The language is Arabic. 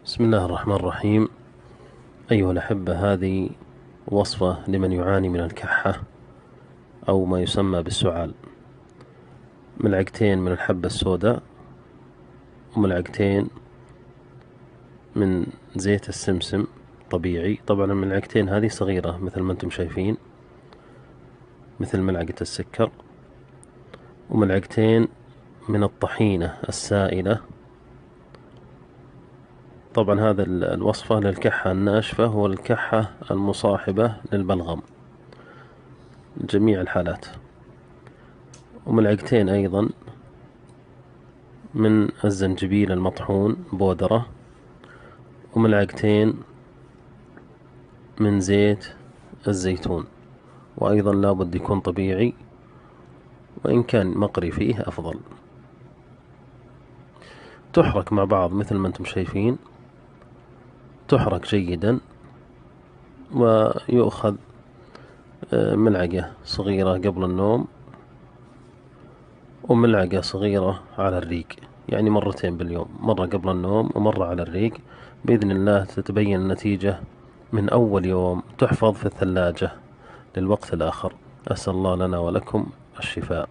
بسم الله الرحمن الرحيم. أيها الأحبة، هذه وصفة لمن يعاني من الكحة أو ما يسمى بالسعال. ملعقتين من الحبة السوداء وملعقتين من زيت السمسم طبيعي. طبعا الملعقتين هذه صغيرة مثل ما انتم شايفين، مثل ملعقة السكر. وملعقتين من الطحينة السائلة. طبعا هذا الوصفة للكحة الناشفة والكحة المصاحبة للبلغم، جميع الحالات. وملعقتين أيضا من الزنجبيل المطحون بودرة، وملعقتين من زيت الزيتون، وأيضا لابد يكون طبيعي، وإن كان مقري فيه أفضل. تحرك مع بعض مثل ما انتم شايفين، تحرك جيدا، ويؤخذ ملعقة صغيرة قبل النوم وملعقة صغيرة على الريق، يعني مرتين باليوم، مرة قبل النوم ومرة على الريق. بإذن الله تتبين النتيجة من أول يوم، تحفظ في الثلاجة للوقت الآخر. أسأل الله لنا ولكم الشفاء.